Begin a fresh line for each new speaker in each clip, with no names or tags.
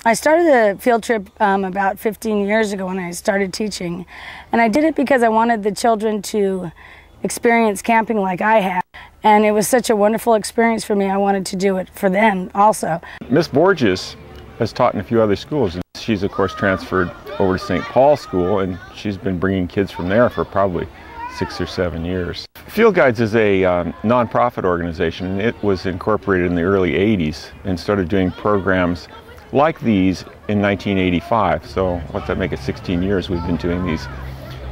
I started the field trip about 15 years ago when I started teaching, and I did it because I wanted the children to experience camping like I had, and it was such a wonderful experience for me. I wanted to do it for them also.
Miss Borges has taught in a few other schools, and she's of course transferred over to St. Paul's School, and she's been bringing kids from there for probably 6 or 7 years. Fieldguides is a non-profit organization, and it was incorporated in the early 80s and started doing programs like these in 1985. So what's that make it, 16 years we've been doing these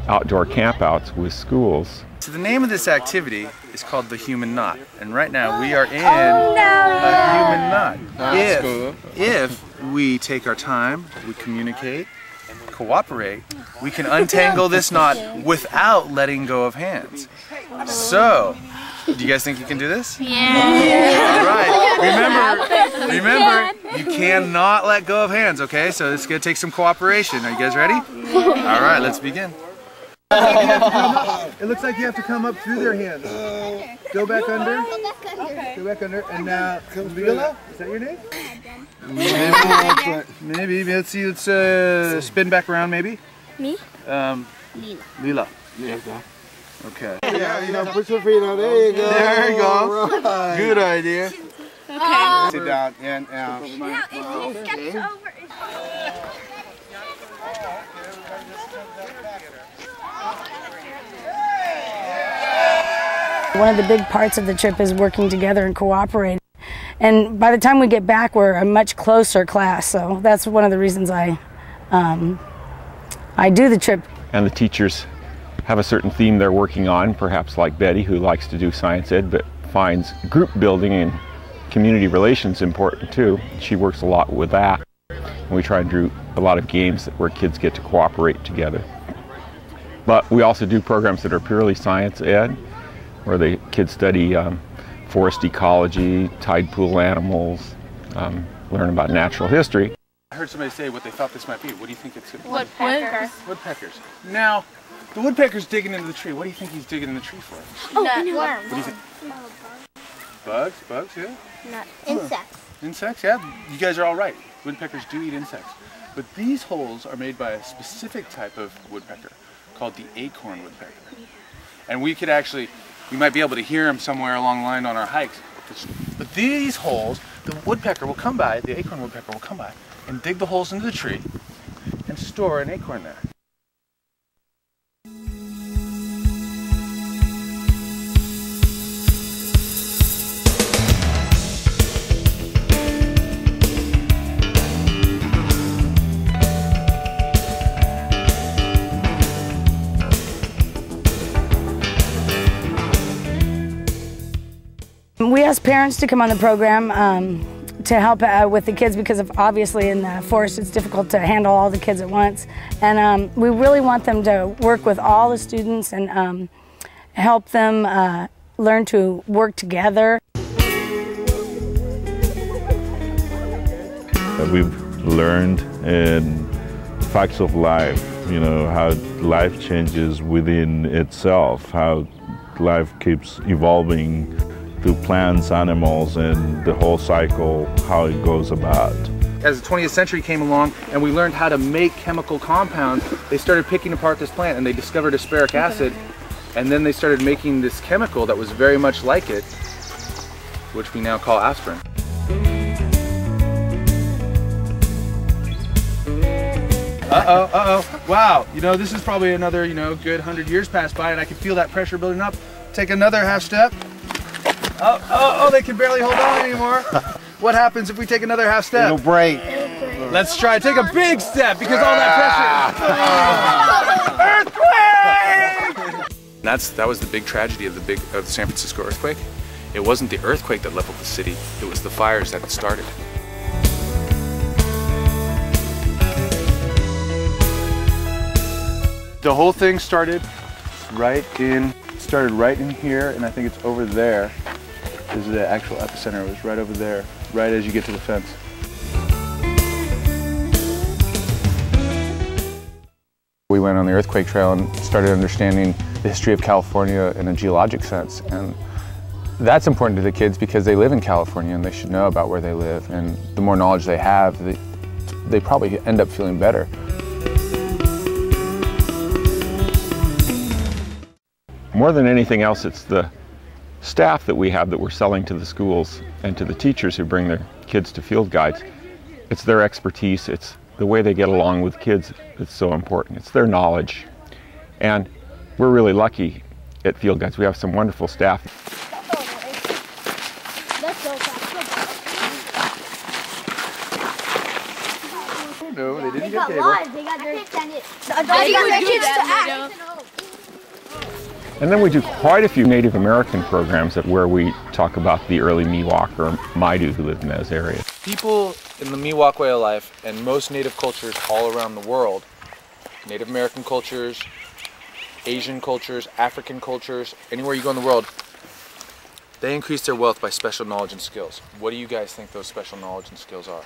outdoor campouts with schools.
So the name of this activity is called the human knot, and right now we are in a human knot. If we take our time, we communicate, cooperate, we can untangle this knot without letting go of hands. So, do you guys think you can do this?
Yeah.
All right. Remember, you cannot let go of hands, okay? So it's going to take some cooperation. Are you guys ready? All right, let's begin.
It looks like you have to come up through their hands. Go back under. Go back under. And now, Lila, is that your name? Maybe. Let's see. Let's spin back around. Maybe.
Me?
Lila. Okay. Yeah, put your feet on. There you go.
There you go.
Right.
Good idea.
Okay.
Sit down and
Now, if he steps over.
One of the big parts of the trip is working together and cooperating. And by the time we get back, we're a much closer class. So that's one of the reasons I do the trip.
And the teachers have a certain theme they're working on, perhaps like Betty, who likes to do science ed but finds group building and community relations important too. She works a lot with that. And we try and do a lot of games where kids get to cooperate together. But we also do programs that are purely science ed, where the kids study forest ecology, tide pool animals, learn about natural history.
I heard somebody say what they thought this might be. What do you think it's going to be?
Woodpeckers.
Woodpeckers. Now, the woodpecker's digging into the tree. What do you think he's digging in the tree for?
Oh,
What do you think? Bugs? Bugs, yeah?
Not insects.
Insects, yeah. You guys are all right. Woodpeckers do eat insects. But these holes are made by a specific type of woodpecker called the acorn woodpecker. And we might be able to hear them somewhere along the line on our hikes. But these holes, the woodpecker will come by, the acorn woodpecker will come by and dig the holes into the tree and store an acorn there.
We asked parents to come on the program to help with the kids because obviously in the forest it's difficult to handle all the kids at once. And we really want them to work with all the students and help them learn to work together.
We've learned in facts of life, how life changes within itself, how life keeps evolving through plants, animals, and the whole cycle, how it goes about.
As the 20th century came along and we learned how to make chemical compounds, they started picking apart this plant and they discovered asparic acid, and then they started making this chemical that was very much like it, which we now call aspirin. Wow, this is probably another, good 100 years passed by and I can feel that pressure building up. Take another half step. Oh, they can barely hold on anymore. What happens if we take another half step?
it'll break.
Let's try. Take a big step because all that pressure. Earthquake! That was the big tragedy of the San Francisco earthquake. It wasn't the earthquake that leveled the city, it was the fires that it started. The whole thing started right in here, and I think it's over there is the actual epicenter. It was right over there, right as you get to the fence. We went on the earthquake trail and started understanding the history of California in a geologic sense, and that's important to the kids because they live in California and they should know about where they live, and the more knowledge they have, they probably end up feeling better.
More than anything else, it's the staff that we have that we're selling to the schools and to the teachers who bring their kids to Fieldguides. It's their expertise, it's the way they get along with kids that's so important. It's their knowledge. And we're really lucky at Fieldguides. We have some wonderful staff.
No, they didn't
They
get
got
cable.
live. They got their kids to act.
And then we do quite a few Native American programs where we talk about the early Miwok or Maidu who lived in those areas.
People in the Miwok way of life and most native cultures all around the world, Native American cultures, Asian cultures, African cultures, anywhere you go in the world, they increase their wealth by special knowledge and skills. What do you guys think those special knowledge and skills are?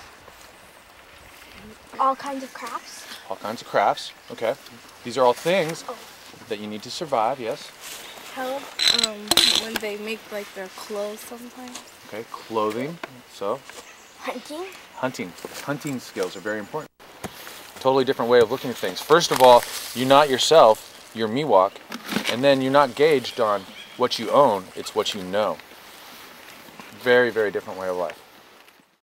All kinds of crafts.
All kinds of crafts, okay. These are all things that you need to survive, yes?
Help when they make like their clothes sometimes.
Okay, clothing, so?
Hunting.
Hunting skills are very important. Totally different way of looking at things. First of all, you're not yourself, you're Miwok, and then you're not gauged on what you own, it's what you know. Very, very different way of life.